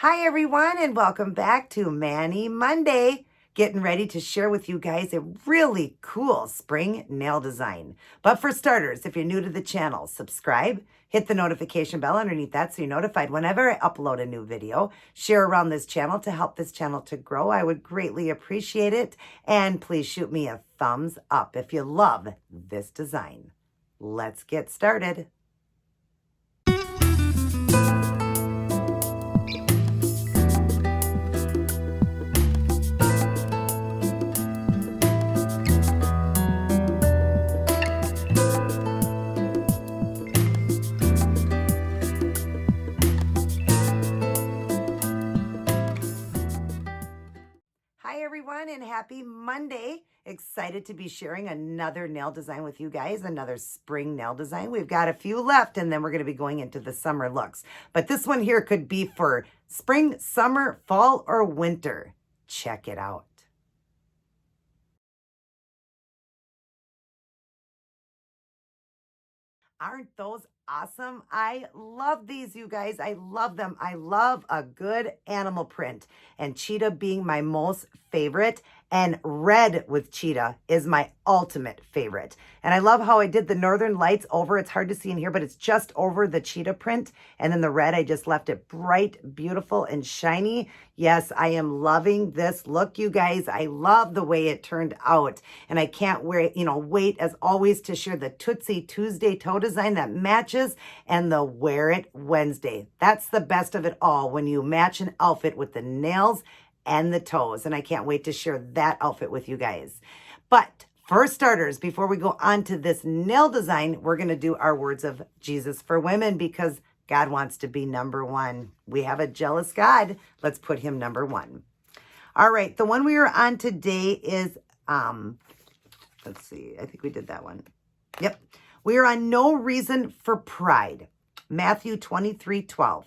Hi everyone, and welcome back to Mani Monday. Getting ready to share with you guys a really cool spring nail design. But for starters, if you're new to the channel, subscribe, hit the notification bell underneath that so you're notified whenever I upload a new video. Share around this channel to help this channel to grow. I would greatly appreciate it. And please shoot me a thumbs up if you love this design. Let's get started. Hi everyone, and happy Monday. Excited to be sharing another nail design with you guys, another spring nail design. We've got a few left and then we're going to be going into the summer looks. But this one here could be for spring, summer, fall, or winter. Check it out. Aren't those awesome? I love these, you guys. I love them. I love a good animal print, and cheetah being my most favorite, and red with cheetah is my ultimate favorite. And I love how I did the northern lights over. It's hard to see in here, but it's just over the cheetah print. And then the red, I just left it bright, beautiful, and shiny. Yes, I am loving this look, you guys. I love the way it turned out. And I can't wait as always to share the Tootsie Tuesday toe design that matches and the Wear It Wednesday. That's the best of it all when you match an outfit with the nails and the toes. And I can't wait to share that outfit with you guys. But for starters, before we go on to this nail design, we're going to do our words of Jesus for women because God wants to be number one. We have a jealous God. Let's put him number one. All right. The one we are on today is, let's see. I think we did that one. Yep. We are on No Reason for Pride. Matthew 23:12.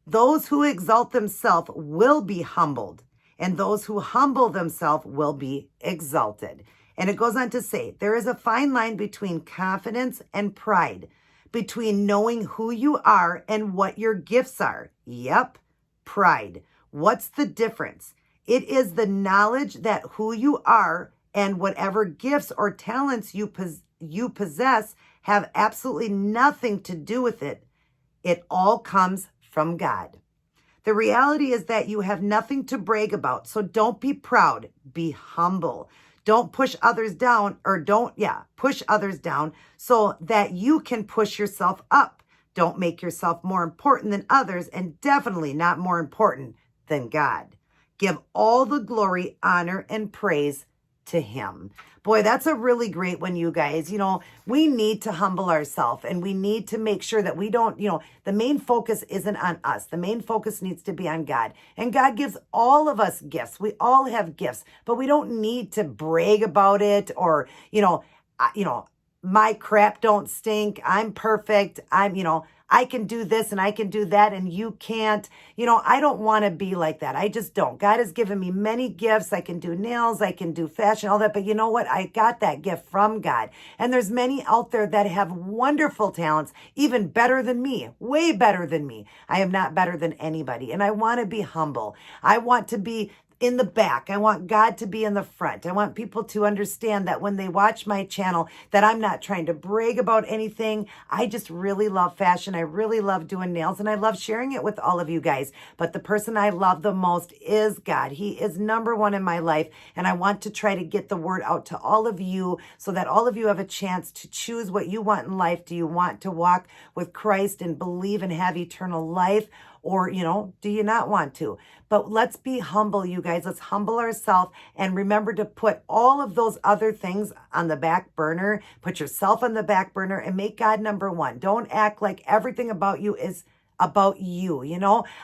Those who exalt themselves will be humbled, and those who humble themselves will be exalted. And it goes on to say, there is a fine line between confidence and pride, between knowing who you are and what your gifts are. Yep, pride. What's the difference? It is the knowledge that who you are and whatever gifts or talents you possess have absolutely nothing to do with it. It all comes from God. The reality is that you have nothing to brag about. So don't be proud, be humble. Don't push others down push others down so that you can push yourself up. Don't make yourself more important than others and definitely not more important than God. Give all the glory, honor, and praise to him. Boy, that's a really great one, you guys. We need to humble ourselves and we need to make sure that we don't, the main focus isn't on us. The main focus needs to be on God. And God gives all of us gifts. We all have gifts, but we don't need to brag about it or, my crap don't stink. I'm perfect. I can do this and I can do that and you can't. I don't want to be like that. I just don't. God has given me many gifts. I can do nails, I can do fashion, all that. But you know what? I got that gift from God. And there's many out there that have wonderful talents, even better than me, way better than me. I am not better than anybody. And I want to be humble. I want to be in the back. I want God to be in the front. I want people to understand that when they watch my channel, that I'm not trying to brag about anything. I just really love fashion. I really love doing nails and I love sharing it with all of you guys. But the person I love the most is God. He is number one in my life. And I want to try to get the word out to all of you so that all of you have a chance to choose what you want in life. Do you want to walk with Christ and believe and have eternal life? Or, do you not want to? But let's be humble, you guys. Let's humble ourselves and remember to put all of those other things on the back burner. Put yourself on the back burner and make God number one. Don't act like everything about you is about you.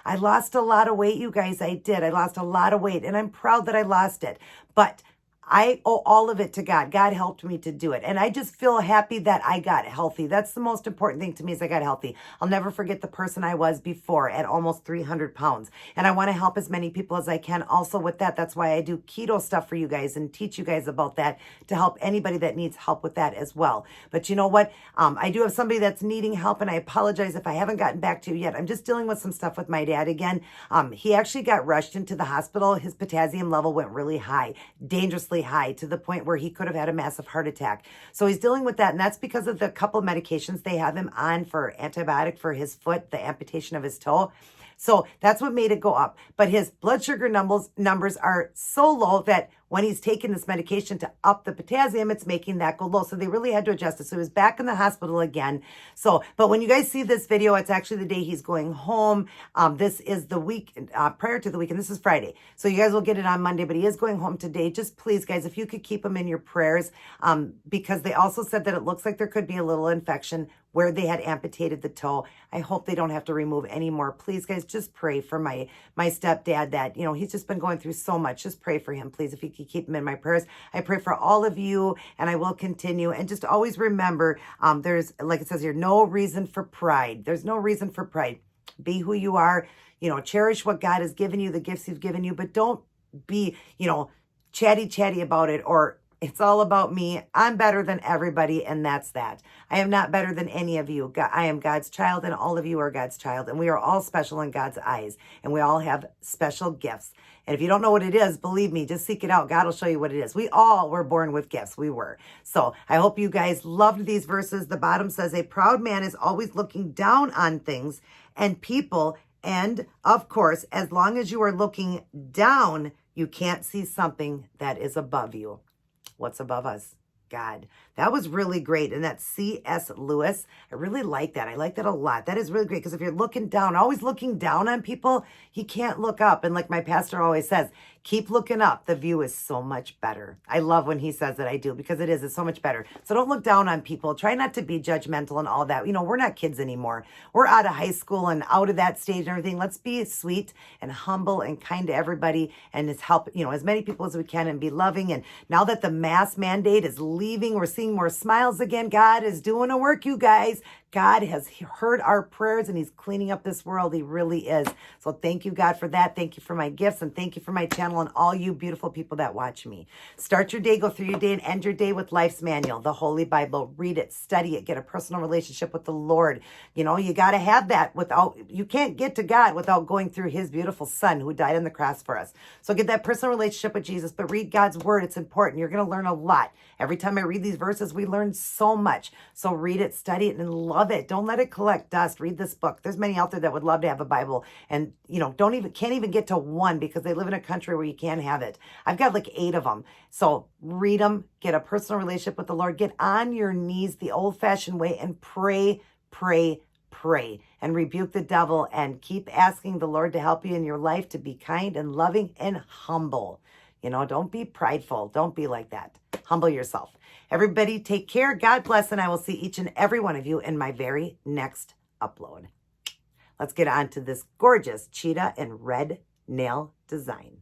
I lost a lot of weight, you guys. I did. I lost a lot of weight and I'm proud that I lost it. But I owe all of it to God. God helped me to do it. And I just feel happy that I got healthy. That's the most important thing to me is I got healthy. I'll never forget the person I was before at almost 300 pounds. And I want to help as many people as I can also with that. That's why I do keto stuff for you guys and teach you guys about that to help anybody that needs help with that as well. But you know what? I do have somebody that's needing help, and I apologize if I haven't gotten back to you yet. I'm just dealing with some stuff with my dad again. He actually got rushed into the hospital. His potassium level went really high, dangerously high, to the point where he could have had a massive heart attack. So he's dealing with that, and that's because of the couple medications they have him on for antibiotic for his foot, the amputation of his toe. So that's what made it go up. But his blood sugar numbers are so low that when he's taking this medication to up the potassium, it's making that go low. So they really had to adjust it. So he was back in the hospital again. So, but when you guys see this video, it's actually the day he's going home. This is the week prior to the weekend. This is Friday. So you guys will get it on Monday, but he is going home today. Just please, guys, if you could keep him in your prayers, because they also said that it looks like there could be a little infection where they had amputated the toe. I hope they don't have to remove any more. Please, guys, just pray for my stepdad that, you know, he's just been going through so much. Just pray for him, please, if you could keep him in my prayers. I pray for all of you, and I will continue. And just always remember, there's, like it says here, no reason for pride. There's no reason for pride. Be who you are. You know, cherish what God has given you, the gifts he's given you, but don't be, you know, chatty about it, or it's all about me. I'm better than everybody, and that's that. I am not better than any of you. I am God's child, and all of you are God's child, and we are all special in God's eyes, and we all have special gifts. And if you don't know what it is, believe me, just seek it out. God will show you what it is. We all were born with gifts. We were. So I hope you guys loved these verses. The bottom says, a proud man is always looking down on things and people. And of course, as long as you are looking down, you can't see something that is above you. What's above us? God. That was really great. And that C.S. Lewis, I really like that. I like that a lot. That is really great, because if you're looking down, always looking down on people, you can't look up. And like my pastor always says, keep looking up. The view is so much better. I love when he says that. I do, because it is. It's so much better. So don't look down on people. Try not to be judgmental and all that. You know, we're not kids anymore. We're out of high school and out of that stage and everything. Let's be sweet and humble and kind to everybody, and just help, you know, as many people as we can, and be loving. And now that the mask mandate is leaving, we're seeing more smiles again. God is doing a work, you guys. God has heard our prayers, and he's cleaning up this world. He really is. So thank you, God, for that. Thank you for my gifts, and thank you for my channel and all you beautiful people that watch me. Start your day, go through your day, and end your day with Life's Manual, the Holy Bible. Read it, study it, get a personal relationship with the Lord. You know, you got to have that. You can't get to God without going through his beautiful son who died on the cross for us. So get that personal relationship with Jesus, but read God's word. It's important. You're going to learn a lot. Every time I read these verses, we learn so much. So read it, study it, and love it. Don't let it collect dust. Read this book. There's many out there that would love to have a Bible, and you know, can't even get to one, because they live in a country where you can't have it. I've got like 8 of them. So read them, get a personal relationship with the Lord, get on your knees the old-fashioned way, and pray, and rebuke the devil, and keep asking the Lord to help you in your life to be kind and loving and humble. You know, don't be prideful. Don't be like that. Humble yourself. Everybody take care. God bless. And I will see each and every one of you in my very next upload. Let's get on to this gorgeous cheetah and red nail design.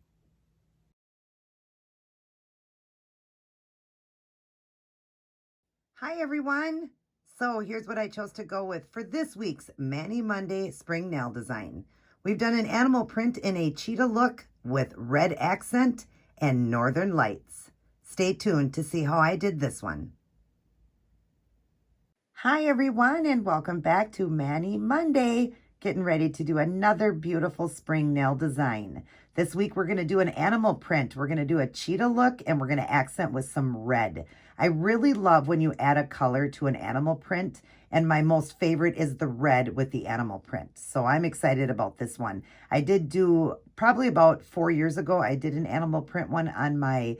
Hi, everyone. So here's what I chose to go with for this week's Mani Monday spring nail design. We've done an animal print in a cheetah look with red accent and northern lights. Stay tuned to see how I did this one. Hi everyone, and welcome back to Mani Monday. Getting ready to do another beautiful spring nail design. This week we're going to do an animal print. We're going to do a cheetah look, and we're going to accent with some red. I really love when you add a color to an animal print, and my most favorite is the red with the animal print. So I'm excited about this one. I did do, probably about 4 years ago, I did an animal print one on my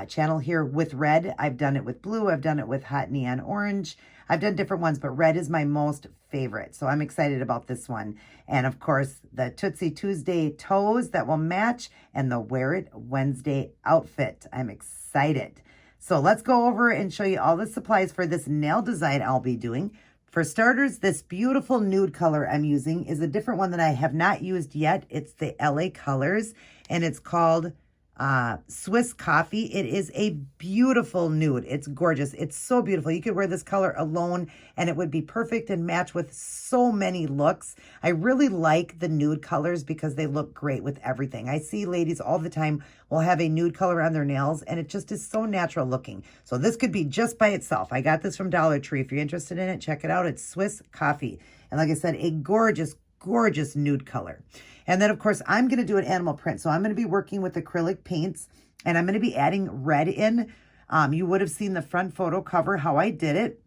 channel here with red. I've done it with blue. I've done it with hot neon orange. I've done different ones, but red is my most favorite. So I'm excited about this one. And of course, the Tootsie Tuesday toes that will match, and the Wear It Wednesday outfit. I'm excited. So let's go over and show you all the supplies for this nail design I'll be doing. For starters, this beautiful nude color I'm using is a different one that I have not used yet. It's the LA Colors, and it's called Swiss Coffee. It is a beautiful nude. It's gorgeous. It's so beautiful. You could wear this color alone and it would be perfect and match with so many looks. I really like the nude colors because they look great with everything. I see ladies all the time will have a nude color on their nails and it just is so natural looking. So this could be just by itself. I got this from Dollar Tree. If you're interested in it, check it out. It's Swiss Coffee. And like I said, a gorgeous, gorgeous nude color. And then, of course, I'm going to do an animal print. So I'm going to be working with acrylic paints, and I'm going to be adding red in. You would have seen the front photo cover, how I did it.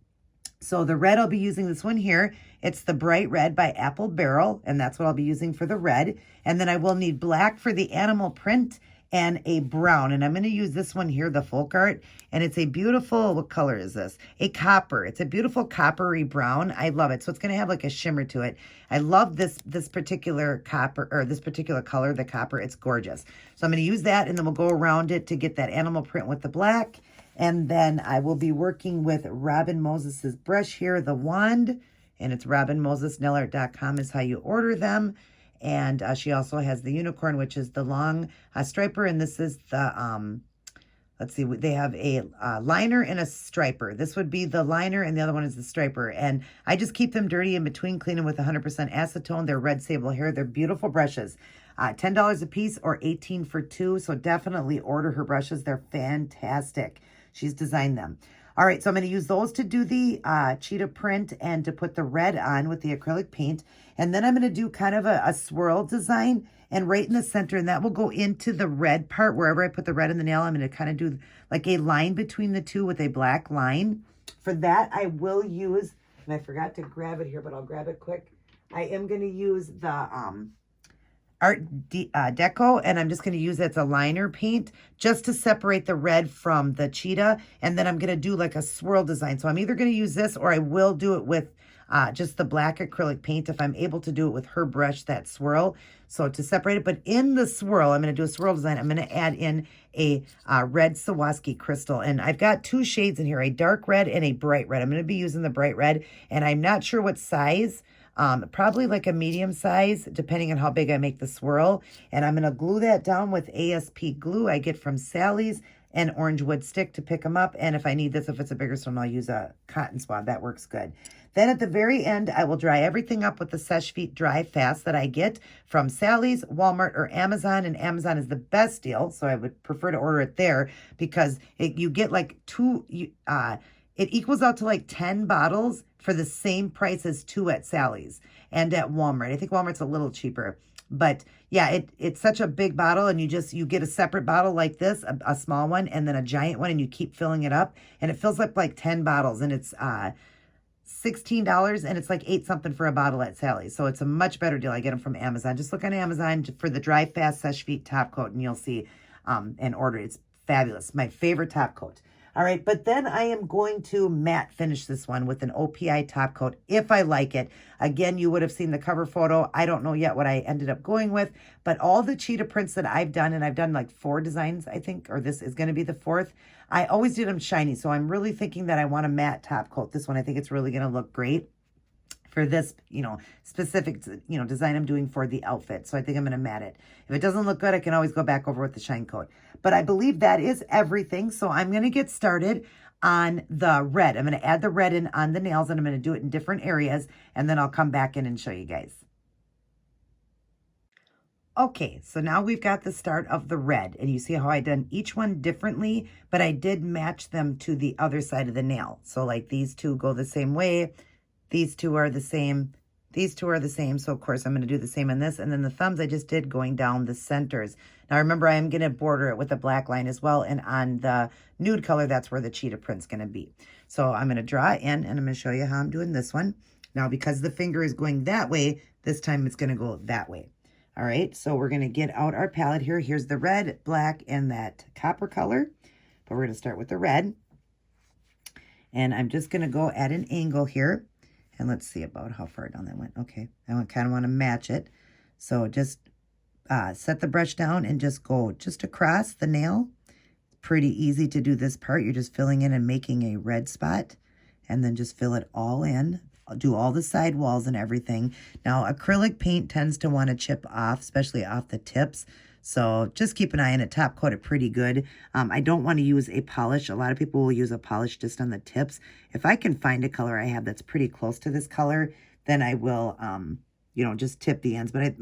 So the red, I'll be using this one here. It's the Bright Red by Apple Barrel, and that's what I'll be using for the red. And then I will need black for the animal print and a brown. And I'm going to use this one here, the folk art. And it's a beautiful, what color is this? A copper. It's a beautiful coppery brown. I love it. So it's going to have like a shimmer to it. I love this particular copper, or this particular color, the copper. It's gorgeous. So I'm going to use that, and then we'll go around it to get that animal print with the black. And then I will be working with Robin Moses's brush here, the wand. And it's robinmosesnailart.com is how you order them. And she also has the unicorn, which is the long striper. And this is the, let's see, they have a liner and a striper. This would be the liner and the other one is the striper. And I just keep them dirty in between, clean them with 100% acetone. They're red sable hair. They're beautiful brushes. $10 a piece or $18 for two. So definitely order her brushes. They're fantastic. She's designed them. All right, so I'm going to use those to do the cheetah print and to put the red on with the acrylic paint. And then I'm going to do kind of a swirl design and right in the center, and that will go into the red part. Wherever I put the red in the nail, I'm going to kind of do like a line between the two with a black line. For that, I will use, and I forgot to grab it here, but I'll grab it quick. I am going to use the Art Deco, and I'm just going to use it as a liner paint just to separate the red from the cheetah. And then I'm going to do like a swirl design. So I'm either going to use this or I will do it with just the black acrylic paint if I'm able to do it with her brush, that swirl. So to separate it, but in the swirl, I'm going to do a swirl design. I'm going to add in a red Swarovski crystal. And I've got two shades in here, a dark red and a bright red. I'm going to be using the bright red, and I'm not sure what size. Probably like a medium size, depending on how big I make the swirl. And I'm going to glue that down with ASP glue I get from Sally's and orange wood stick to pick them up. And if I need this, if it's a bigger stone, I'll use a cotton swab. That works good. Then at the very end, I will dry everything up with the Seche Vite Dry Fast that I get from Sally's, Walmart, or Amazon. And Amazon is the best deal, so I would prefer to order it there because you get like it equals out to like 10 bottles for the same price as 2 at Sally's and at Walmart. I think Walmart's a little cheaper. But yeah, it's such a big bottle, and you get a separate bottle like this, a small one, and then a giant one, and you keep filling it up. And it fills up like 10 bottles, and it's $16, and it's like 8 something for a bottle at Sally's. So it's a much better deal. I get them from Amazon. Just look on Amazon for the Dry Fast Seche Vite top coat, and you'll see and order. It's fabulous. My favorite top coat. All right, but then I am going to matte finish this one with an OPI top coat if I like it. Again, you would have seen the cover photo. I don't know yet what I ended up going with, but all the cheetah prints that I've done, and I've done like 4 designs, I think, or this is going to be the 4th. I always did them shiny, so I'm really thinking that I want a matte top coat. This one, I think it's really going to look great for this, specific, design I'm doing for the outfit. So I think I'm going to matte it. If it doesn't look good, I can always go back over with the shine coat. But I believe that is everything. So I'm going to get started on the red. I'm going to add the red in on the nails, and I'm going to do it in different areas. And then I'll come back in and show you guys. Okay, so now we've got the start of the red, and you see how I done each one differently, but I did match them to the other side of the nail. So like these two go the same way. These two are the same. These two are the same. So, of course, I'm going to do the same on this. And then the thumbs I just did going down the centers. Now, remember, I am going to border it with a black line as well. And on the nude color, that's where the cheetah print's going to be. So I'm going to draw in, and I'm going to show you how I'm doing this one. Now, because the finger is going that way, this time it's going to go that way. All right, so we're going to get out our palette here. Here's the red, black, and that copper color. But we're going to start with the red. And I'm just going to go at an angle here. And let's see about how far down that went. Okay, I kind of want to match it. So just set the brush down and just go just across the nail. Pretty easy to do this part. You're just filling in and making a red spot. And then just fill it all in. I'll do all the side walls and everything. Now, acrylic paint tends to want to chip off, especially off the tips. So just keep an eye on it. Top coat it pretty good. I don't want to use a polish. A lot of people will use a polish just on the tips. If I can find a color I have that's pretty close to this color, then I will, you know, just tip the ends. But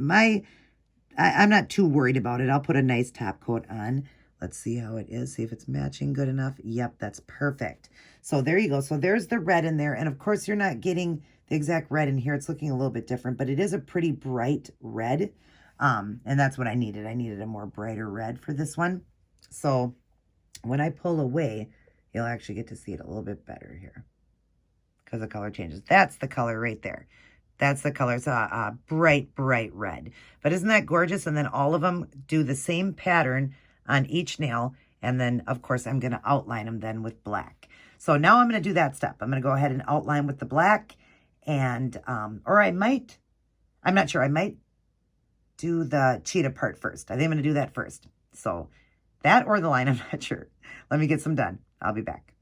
I'm not too worried about it. I'll put a nice top coat on. Let's see how it is. See if it's matching good enough. Yep, that's perfect. So there you go. So there's the red in there. And of course, you're not getting the exact red in here. It's looking a little bit different, but it is a pretty bright red. And that's what I needed. I needed a more brighter red for this one. So when I pull away, you'll actually get to see it a little bit better here because the color changes. That's the color right there. That's the color. It's a bright, bright red. But isn't that gorgeous? And then all of them do the same pattern on each nail. And then, of course, I'm going to outline them then with black. So now I'm going to do that step. I'm going to go ahead and outline with the black. And, or I'm not sure. I might do the cheetah part first. I think I'm going to do that first. So that or the line, I'm not sure. Let me get some done. I'll be back.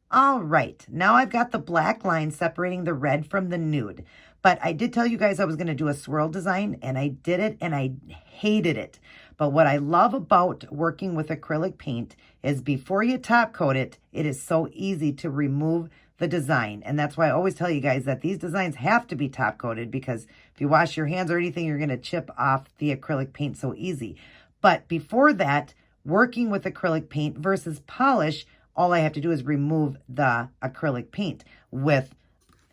All right, now I've got the black line separating the red from the nude. But I did tell you guys I was going to do a swirl design, and I did it, and I hated it. But what I love about working with acrylic paint is before you top coat it, it is so easy to remove the design. And that's why I always tell you guys that these designs have to be top coated, because if you wash your hands or anything, you're going to chip off the acrylic paint so easy. But before that, working with acrylic paint versus polish, all I have to do is remove the acrylic paint with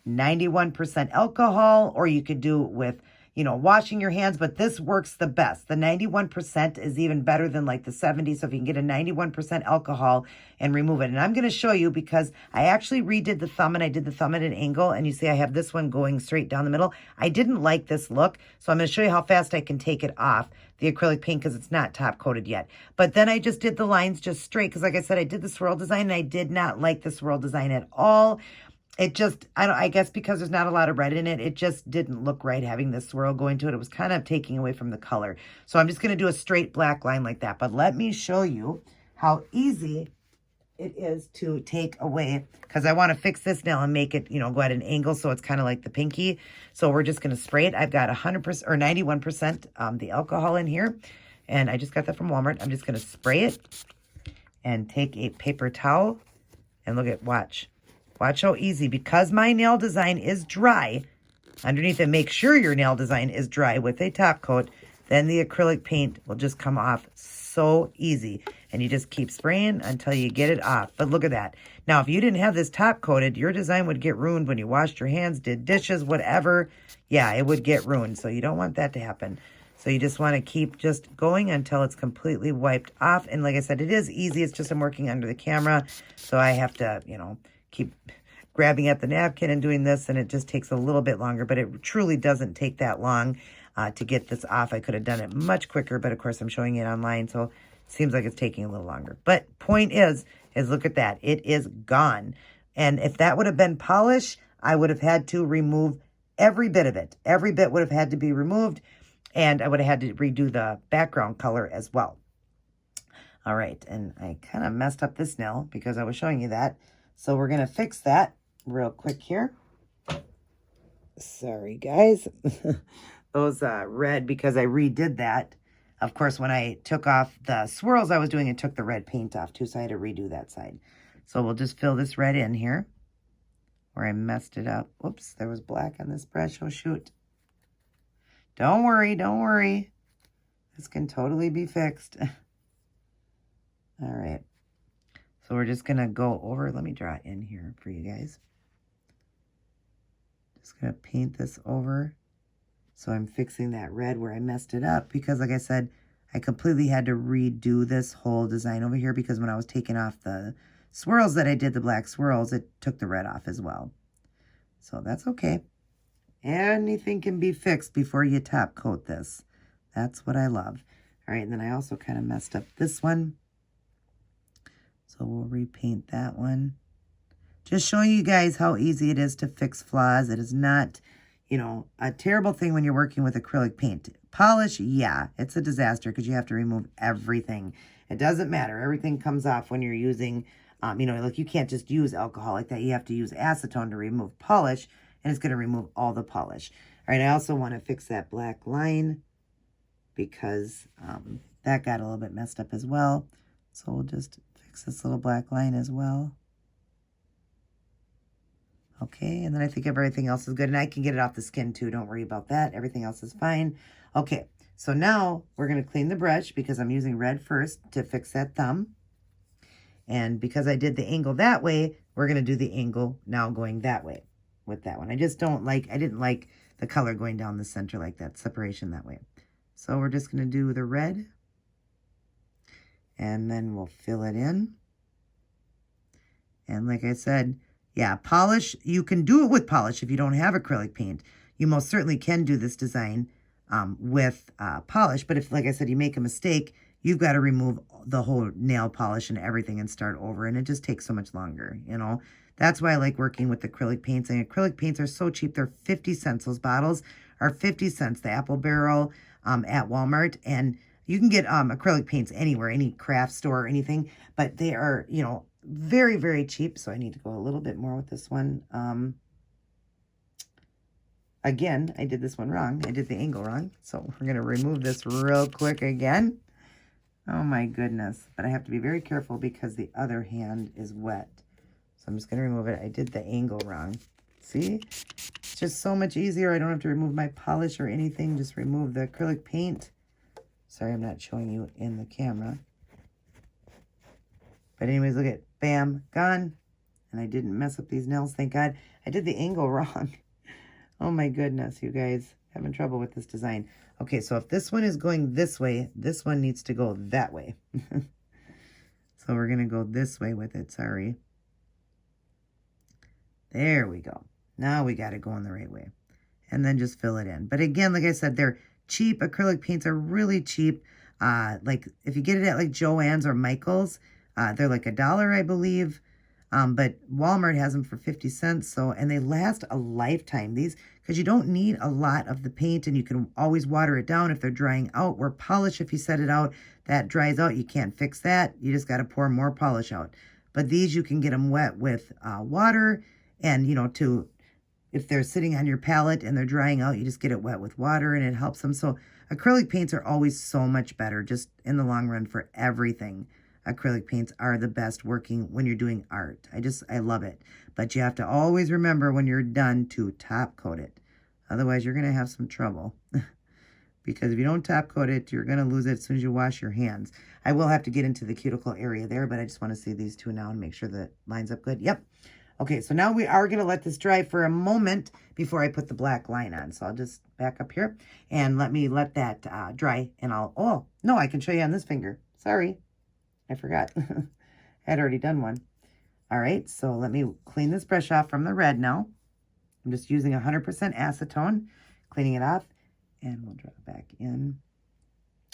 91% alcohol, or you could do it with, you know, washing your hands, but this works the best. The 91% is even better than like the 70. So if you can get a 91% alcohol and remove it. And I'm going to show you because I actually redid the thumb, and I did the thumb at an angle, and you see I have this one going straight down the middle. I didn't like this look, so I'm going to show you how fast I can take it off the acrylic paint because it's not top coated yet. But then I just did the lines just straight because, like I said, I did the swirl design, and I did not like the swirl design at all. It just, I guess because there's not a lot of red in it, it just didn't look right having this swirl going to it. It was kind of taking away from the color. So I'm just going to do a straight black line like that. But let me show you how easy it is to take away, because I want to fix this nail and make it, you know, go at an angle so it's kind of like the pinky. So we're just going to spray it. I've got 100% or 91% the alcohol in here, and I just got that from Walmart. I'm just going to spray it and take a paper towel and look at, watch how easy, because my nail design is dry underneath it. Make sure your nail design is dry with a top coat. Then the acrylic paint will just come off so easy. And you just keep spraying until you get it off. But look at that. Now, if you didn't have this top coated, your design would get ruined when you washed your hands, did dishes, whatever. Yeah, it would get ruined. So you don't want that to happen. So you just want to keep just going until it's completely wiped off. And like I said, it is easy. It's just I'm working under the camera. So I have to, you know, keep grabbing at the napkin and doing this, and it just takes a little bit longer, but it truly doesn't take that long to get this off. I could have done it much quicker, but of course I'm showing it online, so it seems like it's taking a little longer. But point is look at that. It is gone. And if that would have been polish, I would have had to remove every bit of it. Every bit would have had to be removed, and I would have had to redo the background color as well. All right, and I kind of messed up this nail because I was showing you that. So we're going to fix that real quick here. Sorry, guys. Those red, because I redid that. Of course, when I took off the swirls I was doing, it took the red paint off too, so I had to redo that side. So we'll just fill this red in here where I messed it up. Whoops, there was black on this brush. Oh, shoot. Don't worry, don't worry. This can totally be fixed. All right. So we're just going to go over, let me draw it in here for you guys. Just going to paint this over. So I'm fixing that red where I messed it up because, like I said, I completely had to redo this whole design over here because when I was taking off the swirls that I did, the black swirls, it took the red off as well. So that's okay. Anything can be fixed before you top coat this. That's what I love. All right, and then I also kind of messed up this one. So we'll repaint that one. Just showing you guys how easy it is to fix flaws. It is not, you know, a terrible thing when you're working with acrylic paint. Polish, yeah, it's a disaster because you have to remove everything. It doesn't matter. Everything comes off when you're using, you know, like you can't just use alcohol like that. You have to use acetone to remove polish, and it's going to remove all the polish. All right, I also want to fix that black line. because that got a little bit messed up as well. So we'll just fix this little black line as well. Okay, and then I think everything else is good. And I can get it off the skin too. Don't worry about that. Everything else is fine. Okay, so now we're going to clean the brush because I'm using red first to fix that thumb. And because I did the angle that way, we're going to do the angle now going that way with that one. I didn't like the color going down the center like that, separation that way. So we're just going to do the red. And then we'll fill it in. And like I said, yeah, polish, you can do it with polish if you don't have acrylic paint. You most certainly can do this design with polish. But if, like I said, you make a mistake, you've got to remove the whole nail polish and everything and start over. And it just takes so much longer, you know. That's why I like working with acrylic paints. And acrylic paints are so cheap. They're 50 cents. Those bottles are 50 cents. The Apple Barrel at Walmart. And you can get acrylic paints anywhere, any craft store or anything. But they are, you know, very, very cheap. So I need to go a little bit more with this one. Again, I did this one wrong. I did the angle wrong. So we're going to remove this real quick again. Oh my goodness. But I have to be very careful because the other hand is wet. So I'm just going to remove it. I did the angle wrong. See? It's just so much easier. I don't have to remove my polish or anything. Just remove the acrylic paint. Sorry, I'm not showing you in the camera. But anyways, look at, bam, gone. And I didn't mess up these nails, thank God. I did the angle wrong. Oh my goodness, you guys. Having trouble with this design. Okay, so if this one is going this way, this one needs to go that way. So we're going to go this way with it, sorry. There we go. Now we got it going the right way. And then just fill it in. But again, like I said, they're cheap. Acrylic paints are really cheap. Like if you get it at like Joann's or Michael's, they're like $1, I believe. But Walmart has them for 50 cents. So, and they last a lifetime. These, because you don't need a lot of the paint and you can always water it down if they're drying out. Where polish, if you set it out, that dries out. You can't fix that. You just got to pour more polish out. But these, you can get them wet with water. And, you know, if they're sitting on your palette and they're drying out, you just get it wet with water and it helps them. So acrylic paints are always so much better just in the long run for everything. Acrylic paints are the best working when you're doing art. I love it. But you have to always remember when you're done to top coat it. Otherwise, you're going to have some trouble. Because if you don't top coat it, you're going to lose it as soon as you wash your hands. I will have to get into the cuticle area there, but I just want to see these two now and make sure that it lines up good. Yep. Okay, so now we are going to let this dry for a moment before I put the black line on. So I'll just back up here and let that dry. And oh, no, I can show you on this finger. Sorry, I forgot. I had already done one. All right, so let me clean this brush off from the red now. I'm just using 100% acetone, cleaning it off, and we'll drop it back in.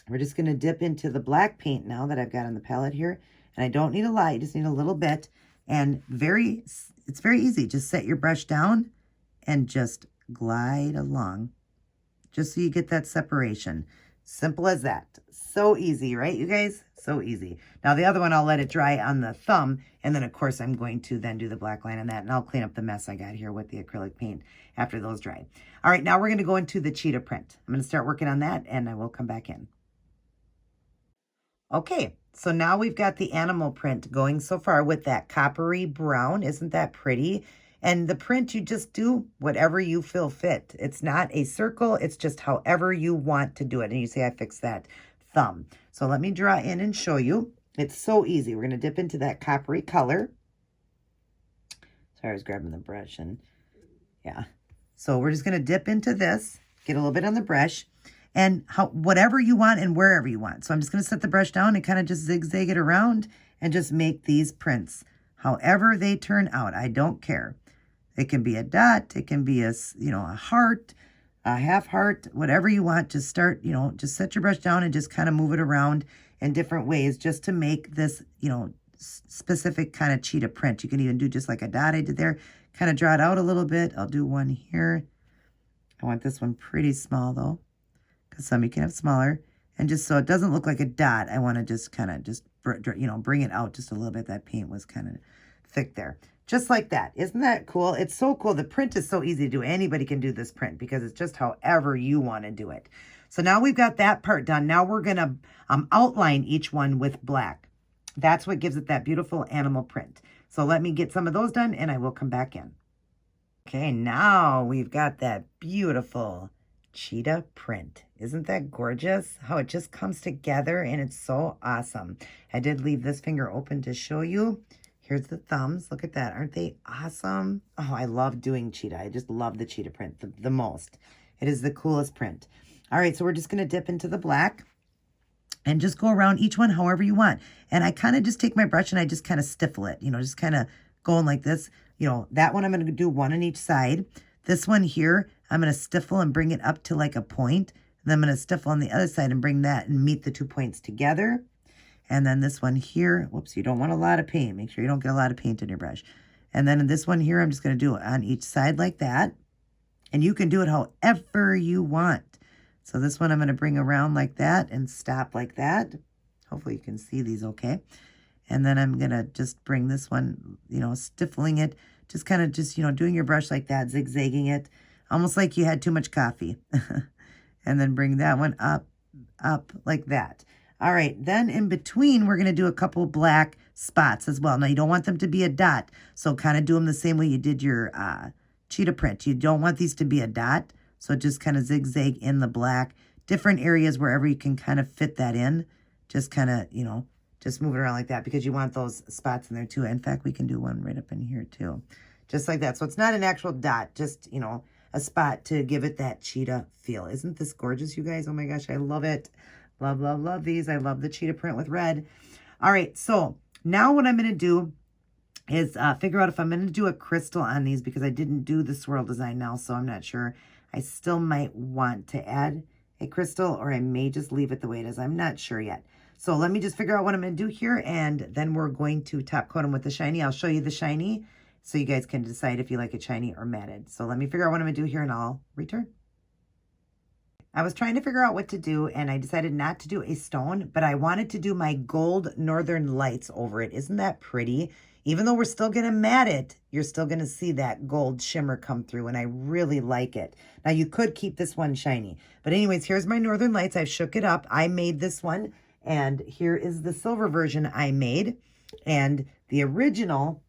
We're just going to dip into the black paint now that I've got on the palette here. And I don't need a lot, you just need a little bit. And it's very easy. Just set your brush down and just glide along. Just so you get that separation. Simple as that. So easy, right, you guys? So easy. Now, the other one, I'll let it dry on the thumb. And then, of course, I'm going to then do the black line on that. And I'll clean up the mess I got here with the acrylic paint after those dry. All right, now we're going to go into the cheetah print. I'm going to start working on that, and I will come back in. Okay, so now we've got the animal print going so far with that coppery brown. Isn't that pretty? And the print, you just do whatever you feel fit. It's not a circle. It's just however you want to do it. And you see I fixed that thumb. So let me draw in and show you. It's so easy. We're going to dip into that coppery color. Sorry, I was grabbing the brush and yeah. So we're just going to dip into this, get a little bit on the brush. And whatever you want and wherever you want. So I'm just going to set the brush down and kind of just zigzag it around and just make these prints. However they turn out, I don't care. It can be a dot, it can be a heart, a half heart, whatever you want. Just start, just set your brush down and just kind of move it around in different ways just to make this, specific kind of cheetah print. You can even do just like a dot I did there. Kind of draw it out a little bit. I'll do one here. I want this one pretty small though. Some you can have smaller, and just so it doesn't look like a dot, I want to just kind of bring it out just a little bit. That paint was kind of thick there, just like that. Isn't that cool? It's so cool. The print is so easy to do. Anybody can do this print because it's just however you want to do it. So now we've got that part done. Now we're going to outline each one with black. That's what gives it that beautiful animal print. So let me get some of those done and I will come back in. Okay, now we've got that beautiful cheetah print. Isn't that gorgeous? How it just comes together and it's so awesome. I did leave this finger open to show you. Here's the thumbs. Look at that. Aren't they awesome? Oh, I love doing cheetah. I just love the cheetah print the most. It is the coolest print. All right, so we're just going to dip into the black and just go around each one however you want. And I kind of just take my brush and I just kind of stiffle it, you know, just kind of going like this. You know, that one I'm going to do one on each side. This one here, I'm going to stiffle and bring it up to like a point. And then I'm going to stiffle on the other side and bring that and meet the 2 points together. And then this one here, whoops, you don't want a lot of paint. Make sure you don't get a lot of paint in your brush. And then in this one here, I'm just going to do it on each side like that. And you can do it however you want. So this one I'm going to bring around like that and stop like that. Hopefully you can see these okay. And then I'm going to just bring this one, you know, stiffling it. Just kind of just, you know, doing your brush like that, zigzagging it. Almost like you had too much coffee. And then bring that one up like that. All right, then in between, we're going to do a couple black spots as well. Now, you don't want them to be a dot, so kind of do them the same way you did your cheetah print. You don't want these to be a dot, so just kind of zigzag in the black. Different areas wherever you can kind of fit that in. Just kind of, you know, just move it around like that because you want those spots in there too. In fact, we can do one right up in here too. Just like that. So it's not an actual dot, just, you know, a spot to give it that cheetah feel. Isn't this gorgeous, you guys? Oh my gosh, I love it. Love, love, love these. I love the cheetah print with red. All right, so now what I'm going to do is figure out if I'm going to do a crystal on these because I didn't do the swirl design now, so I'm not sure. I still might want to add a crystal or I may just leave it the way it is. I'm not sure yet. So let me just figure out what I'm going to do here and then we're going to top coat them with the shiny. I'll show you the shiny so you guys can decide if you like it shiny or matted. So let me figure out what I'm going to do here and I'll return. I was trying to figure out what to do and I decided not to do a stone, but I wanted to do my gold Northern Lights over it. Isn't that pretty? Even though we're still going to mat it, you're still going to see that gold shimmer come through and I really like it. Now you could keep this one shiny, but anyways, here's my Northern Lights. I've shook it up. I made this one and here is the silver version I made. And the original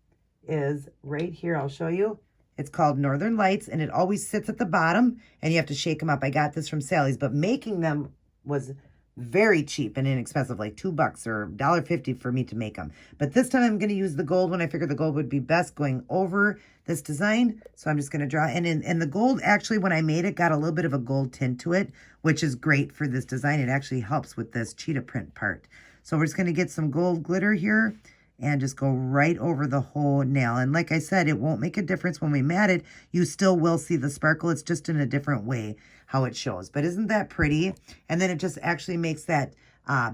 is right here. I'll show you. It's called Northern Lights, and it always sits at the bottom, and you have to shake them up. I got this from Sally's, but making them was very cheap and inexpensive, like $2 or $1.50 for me to make them. But this time I'm going to use the gold one. I figured the gold would be best going over this design, so I'm just going to draw. And the gold, actually, when I made it, got a little bit of a gold tint to it, which is great for this design. It actually helps with this cheetah print part. So we're just going to get some gold glitter here and just go right over the whole nail. And like I said, it won't make a difference when we mat it. You still will see the sparkle. It's just in a different way how it shows. But isn't that pretty? And then it just actually makes that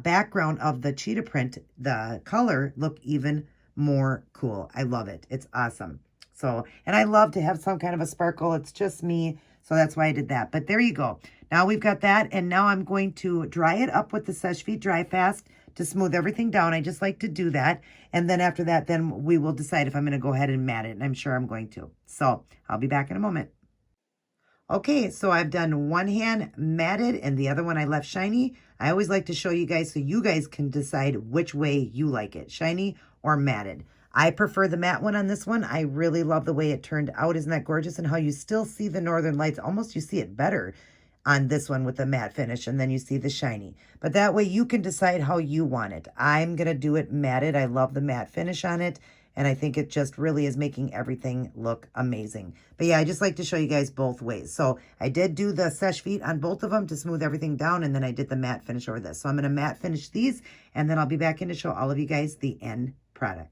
background of the cheetah print, the color, look even more cool. I love it. It's awesome. So, and I love to have some kind of a sparkle. It's just me. So that's why I did that. But there you go. Now we've got that. And now I'm going to dry it up with the Seche Vite Dry Fast to smooth everything down. I just like to do that. And then after that, then we will decide if I'm going to go ahead and mat it. And I'm sure I'm going to. So I'll be back in a moment. Okay, so I've done one hand matted and the other one I left shiny. I always like to show you guys so you guys can decide which way you like it, shiny or matted. I prefer the matte one on this one. I really love the way it turned out. Isn't that gorgeous? And how you still see the Northern Lights. Almost you see it better on this one with the matte finish, and then you see the shiny. But that way you can decide how you want it. I'm going to do it matted. I love the matte finish on it, and I think it just really is making everything look amazing. But yeah, I just like to show you guys both ways. So I did do the Seche Vite on both of them to smooth everything down, and then I did the matte finish over this. So I'm going to matte finish these, and then I'll be back in to show all of you guys the end product.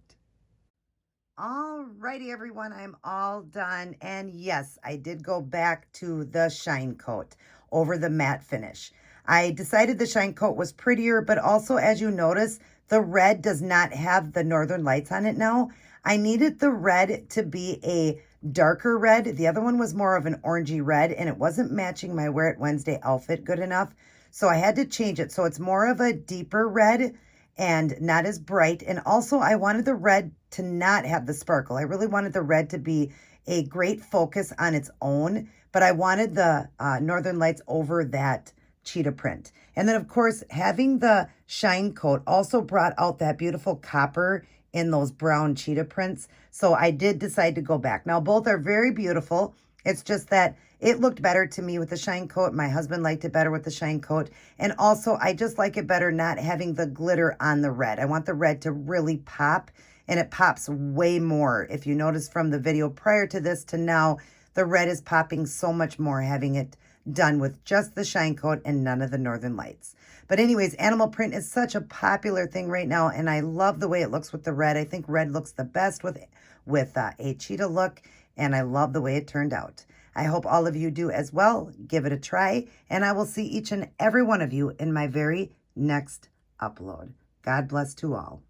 Alrighty, everyone, I'm all done. And yes, I did go back to the shine coat over the matte finish. I decided the shine coat was prettier, but also, as you notice, the red does not have the Northern Lights on it now. I needed the red to be a darker red. The other one was more of an orangey red, and it wasn't matching my Wear It Wednesday outfit good enough. So I had to change it. So it's more of a deeper red and not as bright. And also, I wanted the red to not have the sparkle. I really wanted the red to be a great focus on its own, but I wanted the Northern Lights over that cheetah print. And then, of course, having the shine coat also brought out that beautiful copper in those brown cheetah prints. So I did decide to go back. Now, both are very beautiful. It's just that it looked better to me with the shine coat. My husband liked it better with the shine coat. And also, I just like it better not having the glitter on the red. I want the red to really pop, and it pops way more. If you notice from the video prior to this to now, the red is popping so much more having it done with just the shine coat and none of the Northern Lights. But anyways, animal print is such a popular thing right now, and I love the way it looks with the red. I think red looks the best with a cheetah look, and I love the way it turned out. I hope all of you do as well. Give it a try, and I will see each and every one of you in my very next upload. God bless to all.